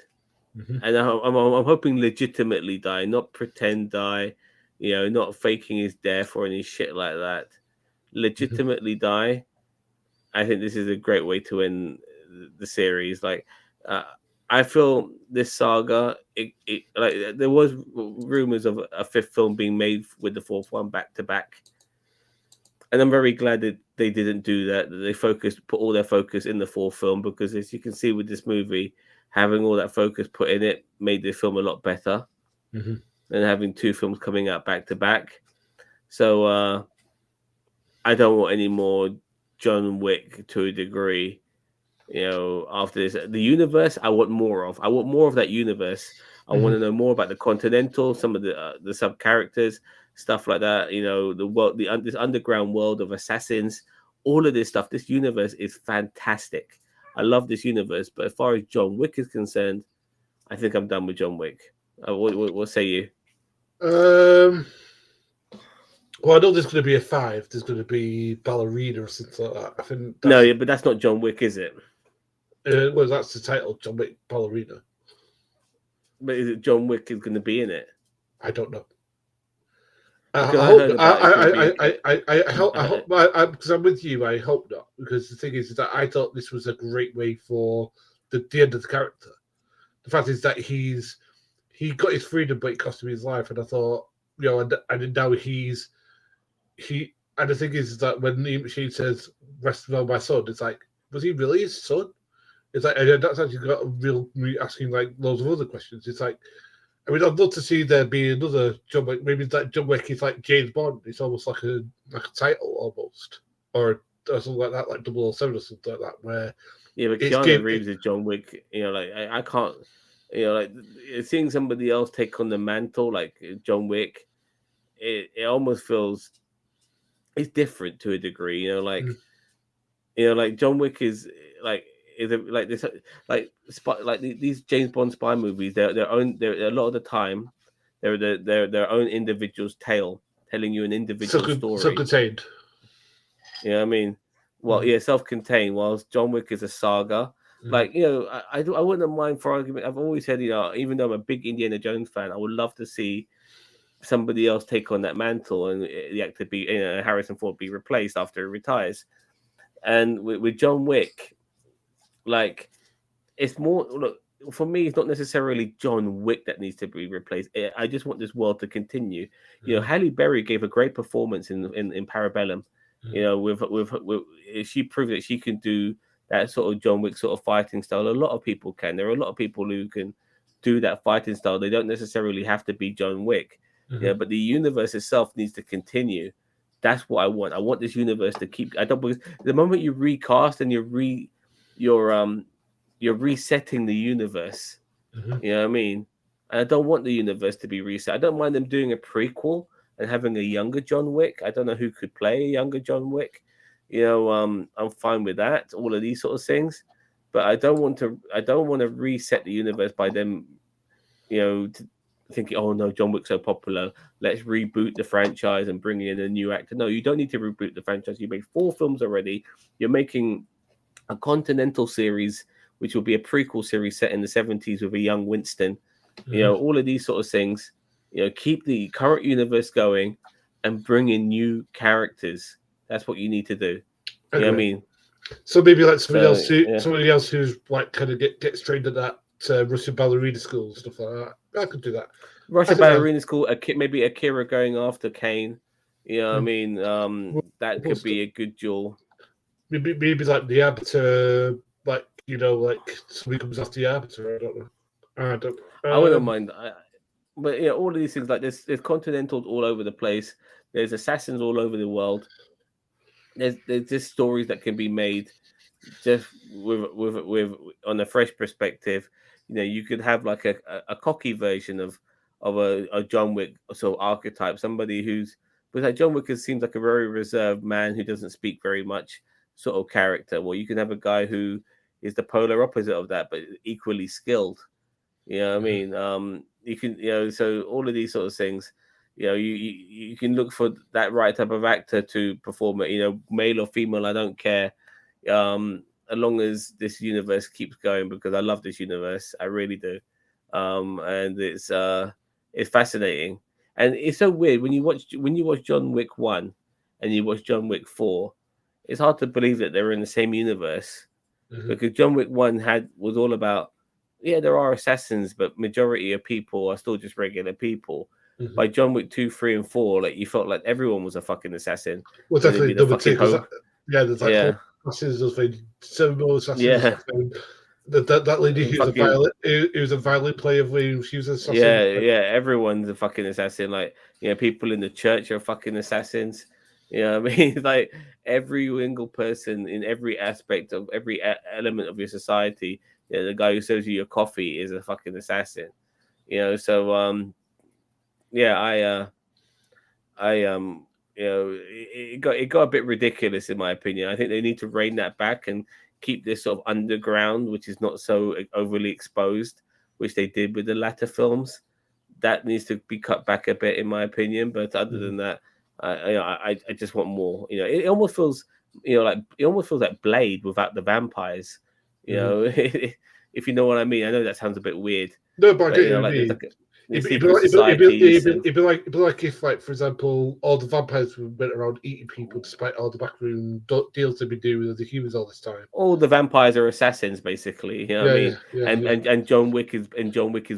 and I'm hoping legitimately die, not pretend die, not faking his death or any shit like that. Legitimately die. I think this is a great way to end the series. Like, I feel this saga, like there was rumors of a fifth film being made with the fourth one back to back, And I'm very glad that they didn't do that. That they put all their focus in the fourth film, because as you can see with this movie, having all that focus put in it made the film a lot better Mm-hmm. than having two films coming out back to back. So I don't want any more John Wick to a degree. After this, the universe I want more of. I want more of that universe. I want to know more about the Continental, some of the sub characters, stuff like that. The world, this underground world of assassins, all of this stuff. This universe is fantastic. I love this universe. But as far as John Wick is concerned, I think I'm done with John Wick. What say you? Well, I know there's going to be a 5. There's going to be Ballerina or something like that. I think No, yeah, but that's not John Wick, is it? Well, that's the title, John Wick Ballerina. But is it John Wick is going to be in it? I don't know. I hope. Because I'm with you. I hope not. Because the thing is that I thought this was a great way for the end of the character. The fact is that he got his freedom, but it cost him his life. And I thought, and now he. And the thing is that when the machine says, "Rest well, my son," it's like, was he really his son? It's like, and that's actually got a real me asking like loads of other questions. It's like, I mean, I'd love to see there be another John Wick. Maybe that John Wick is like James Bond. It's almost like a title almost, or something like that, like 007 or something like that. Where but Keanu Reeves is John Wick. I can't. Like seeing somebody else take on the mantle like John Wick, it almost feels it's different to a degree. Like John Wick is like. These James Bond spy movies. They're a lot of the time they're their own individual's tale, telling you an individual story. Self-contained. I mean, well, yeah, self-contained. Whilst John Wick is a saga. I wouldn't mind, for argument. I've always said, even though I'm a big Indiana Jones fan, I would love to see somebody else take on that mantle and the actor be Harrison Ford be replaced after he retires. And with John Wick. Like, it's more, look, for me, it's not necessarily John Wick that needs to be replaced. I just want this world to continue. Halle Berry gave a great performance in Parabellum. With she proved that she can do that sort of John Wick sort of fighting style. A lot of people can. There are a lot of people who can do that fighting style. They don't necessarily have to be John Wick. But the universe itself needs to continue. That's what I want. I want this universe to keep. Because the moment you recast and you're resetting the universe. You know what I mean? And I don't want the universe to be reset. I don't mind them doing a prequel and having a younger John Wick. I don't know who could play a younger John Wick. I'm fine with that. All of these sort of things, but I don't want to reset the universe by them, thinking, oh no, John Wick's so popular, let's reboot the franchise and bring in a new actor. No, you don't need to reboot the franchise. You made 4 films already. You're making a Continental series, which will be a prequel series set in the 70s with a young Winston. All of these sort of things. Keep the current universe going and bring in new characters. That's what you need to do. You know what I mean? So maybe like somebody else who's like kind of gets trained at that Russian ballerina school and stuff like that. I could do that. Russian ballerina school. Maybe Akira going after Kane. What I mean? That could be a good duel. Maybe like the Arbiter, like somebody comes after the Arbiter. I don't know. I wouldn't mind. But all of these things, like there's Continentals all over the place. There's assassins all over the world. There's just stories that can be made just with on a fresh perspective. You could have like a cocky version of a John Wick sort of archetype, somebody but like John Wick seems like a very reserved man who doesn't speak very much sort of character. Well, you can have a guy who is the polar opposite of that, but equally skilled. You know what I mean? You can, so all of these sort of things, you can look for that right type of actor to perform it, male or female, I don't care. As long as this universe keeps going, because I love this universe, I really do. And it's fascinating. And it's so weird when you watch John Wick 1 and you watch John Wick 4, it's hard to believe that they're in the same universe, because John Wick 1 was all about, there are assassins, but majority of people are still just regular people. Mhm. By John Wick 2, 3, and 4, like you felt like everyone was a fucking assassin. Well, Whether it definitely be the number two, fucking because hope. there's like whole Yeah. assassins, there's been several assassins. Yeah. That lady who was Fucking who was a violin player, she was an assassin. yeah, everyone's a fucking assassin. Like, people in the church are fucking assassins. You know what I mean? Like every single person in every aspect of every element of your society, the guy who serves you your coffee is a fucking assassin. So yeah, I it got a bit ridiculous in my opinion. I think they need to rein that back and keep this sort of underground, which is not so overly exposed, which they did with the latter films. That needs to be cut back a bit, in my opinion. But other than that, I just want more. It almost feels, like it almost feels like Blade without the vampires. If you know what I mean. I know that sounds a bit weird, No, but I but get what you like there's mean. like It'd be, secret societies and it'd be like if, like, for example, all the vampires went around eating people despite all the backroom deals they've been doing with the humans all this time. all the vampires are assassins, basically. You know what I mean? And John Wick is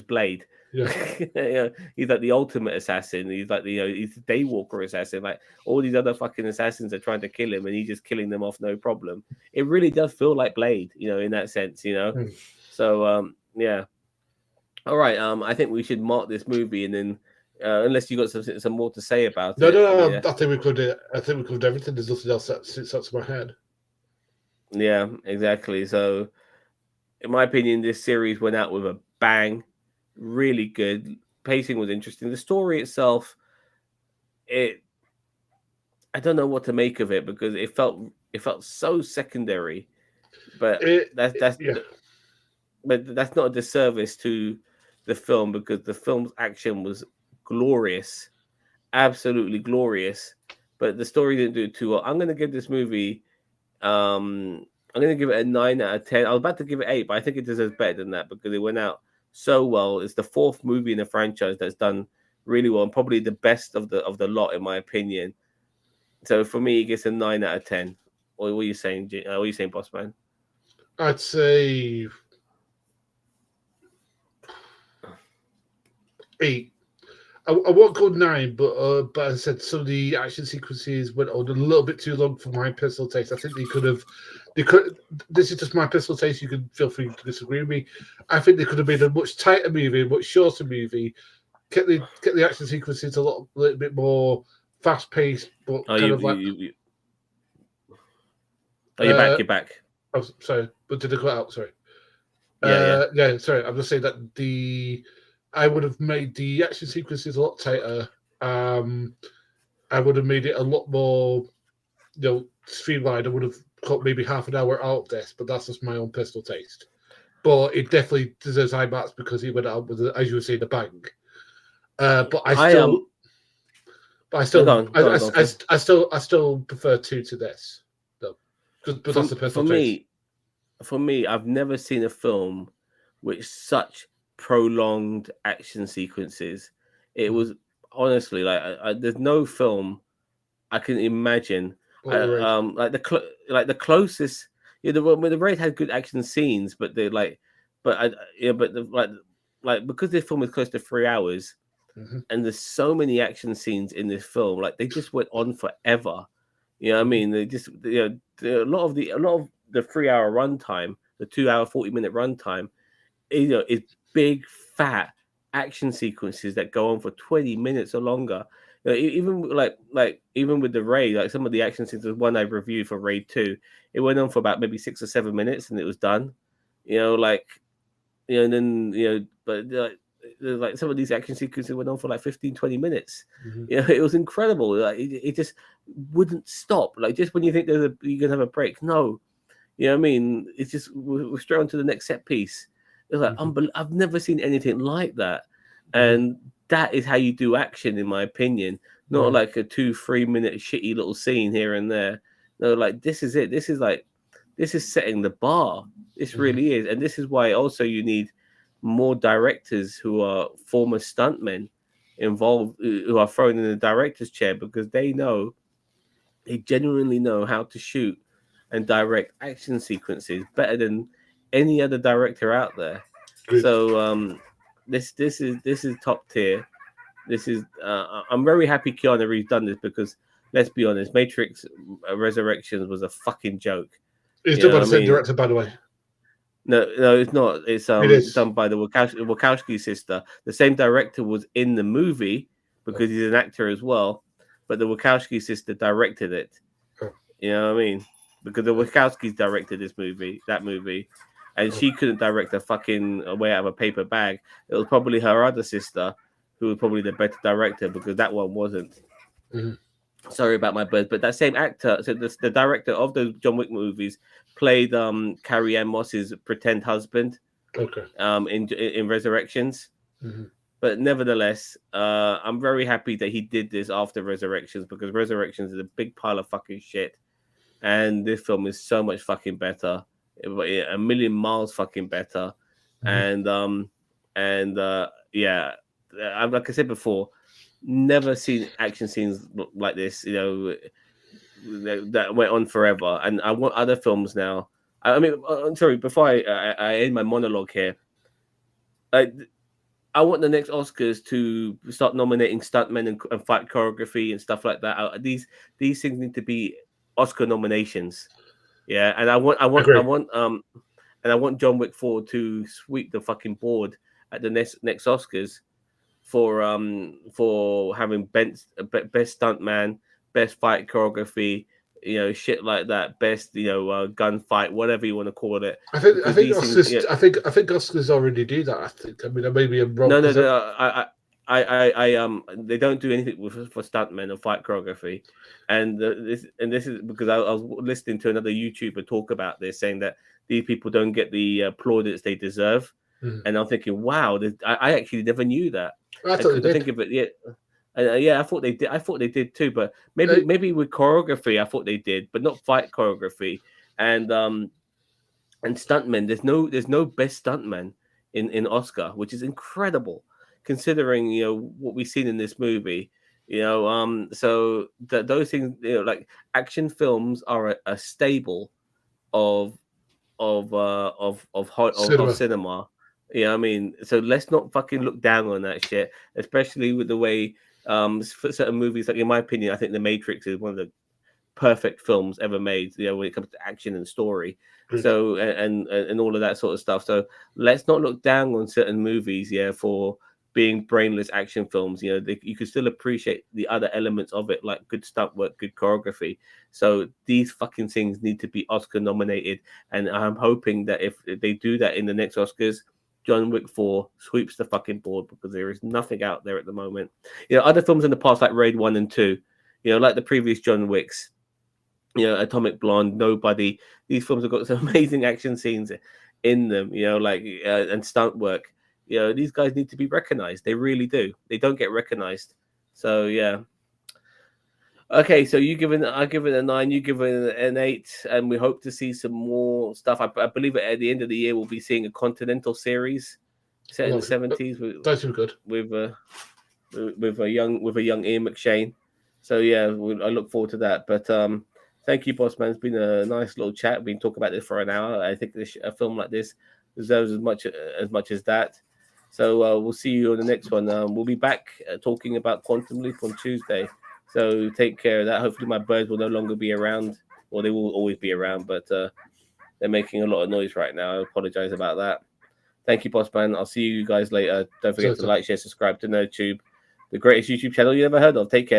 Blade. Yeah. He's like the ultimate assassin. He's like he's the Daywalker assassin. Like all these other fucking assassins are trying to kill him, and he's just killing them off no problem. It really does feel like Blade, in that sense. So yeah. All right. I think we should mark this movie, and then unless you got some more to say about it. No. Yeah. I think we covered everything. There's nothing else that sits out to my head. Yeah, exactly. So, in my opinion, this series went out with a bang. Really good. Pacing was interesting. The story itself, I don't know what to make of it because it felt so secondary. But that's yeah. but that's not a disservice to the film because the film's action was glorious, absolutely glorious. But the story didn't do it too well. I'm going to give this movie. I'm going to give it a 9 out of 10. I was about to give it 8, but I think it deserves better than that because it went out so well. It's the fourth movie in the franchise that's done really well and probably the best of the lot, in my opinion. So for me, it gets a 9 out of 10. What are you saying? What are you saying, Bossman? I'd say 8. I won't go 9, but as I said, some of the action sequences went on a little bit too long for my personal taste. I think they could. This is just my personal taste. You can feel free to disagree with me. I think they could have made a much tighter movie, a much shorter movie. Get the action sequences a little bit more fast paced, but You're back. Oh, sorry, but did it go out? Sorry. Yeah. Sorry, I'm just saying that I would have made the action sequences a lot tighter. I would have made it a lot more, streamlined. I would have cut maybe half an hour out of this, but that's just my own personal taste. But it definitely deserves high marks because he went out with, as you were saying, a bang. But I still prefer 2 to this. Though, but that's the personal taste. For me, I've never seen a film with such prolonged action sequences. It was honestly like there's no film I can imagine. Like the closest, the Raid had good action scenes, but they're like, because this film is close to 3 hours, and there's so many action scenes in this film, like they just went on forever. You know what I mean? They just a lot of the 3 hour runtime, the 2 hour 40-minute runtime, is big fat action sequences that go on for 20 minutes or longer. Even even with the Raid, like some of the action scenes, the one I reviewed for Raid 2, it went on for about maybe 6 or 7 minutes and it was done. And then but like some of these action sequences went on for like 15-20 minutes. It was incredible. Like it just wouldn't stop. Like just when you think you're gonna have a break, no. You know what I mean? It's just we're straight on to the next set piece. It's like I've never seen anything like that. And that is how you do action, in my opinion. Not like a 2-3 minute shitty little scene here and there. No, like this is it. This is setting the bar. This really is. And this is why also you need more directors who are former stuntmen involved, who are thrown in the director's chair, because they genuinely know how to shoot and direct action sequences better than any other director out there. Good. So this is top tier. This is I'm very happy Keanu Reeves done this because let's be honest, Matrix Resurrections was a fucking joke. It's You done know by the what I same mean? director, by the way. No, it's not. It's It is. done by the Wachowski sister. The same director was in the movie because he's an actor as well, but the Wachowski sister directed it. Oh. You know what I mean? Because the Wachowskis directed that movie, and she couldn't direct a fucking way out of a paper bag. It was probably her other sister who was probably the better director because that one wasn't. Mm-hmm. Sorry about my birds, but that same actor, so the director of the John Wick movies, played Carrie Ann Moss's pretend husband. Okay. In Resurrections. Mm-hmm. But nevertheless, I'm very happy that he did this after Resurrections because Resurrections is a big pile of fucking shit, and this film is so much fucking better, a million miles fucking better, Mm-hmm. and yeah, like I said before, never seen action scenes like this. You know, that went on forever, and I want other films now. I mean, I'm sorry. Before I end my monologue here, I want the next Oscars to start nominating stuntmen and fight choreography and stuff like that. These things need to be Oscar nominations. Yeah, and Agree. and I want John Wick 4 to sweep the fucking board at the next Oscars for having best stuntman, best fight choreography, you know, shit like that, best gunfight, whatever you want to call it. I think Things, Oscars. I think Oscars already do that. I think. I mean, maybe I'm wrong. no, they don't do anything for stuntmen or fight choreography, and this is because I was listening to another YouTuber talk about this, saying that these people don't get the plaudits they deserve, and I'm thinking, wow, I actually never knew that. I thought they did. Think of it, yeah. Yeah, I thought they did. I thought they did too, but maybe with choreography, I thought they did, but not fight choreography. And stuntmen, there's no best stuntman in Oscar, which is incredible considering what we've seen in this movie. So those things, like action films are a staple of cinema. Yeah, I mean, so let's not fucking look down on that shit, especially with the way for certain movies, like in my opinion, I think The Matrix is one of the perfect films ever made, when it comes to action and story. Good. So and all of that sort of stuff. So let's not look down on certain movies, for being brainless action films. You can still appreciate the other elements of it, like good stunt work, good choreography. So these fucking things need to be Oscar nominated, and I'm hoping that if they do that in the next Oscars, John Wick 4 sweeps the fucking board because there is nothing out there at the moment. Other films in the past like Raid 1 and 2, like the previous John Wicks, Atomic Blonde, Nobody. These films have got some amazing action scenes in them, and stunt work. These guys need to be recognized. They really do. They don't get recognized. So yeah. Okay, so I give it a 9, you give it an 8, and we hope to see some more stuff. I believe at the end of the year we'll be seeing a Continental series set in the 70s. That's good. With a young Ian McShane. So yeah, I look forward to that. But thank you, Bossman. It's been a nice little chat. We've been talking about this for an hour. I think a film like this deserves as much as that. So we'll see you on the next one. We'll be back talking about Quantum Leap on Tuesday. So take care of that. Hopefully my birds will no longer be around, or they will always be around, but they're making a lot of noise right now. I apologize about that. Thank you, Bossman. I'll see you guys later. Don't forget to like, share, subscribe to NerdTube, the greatest YouTube channel you ever heard of. Take care.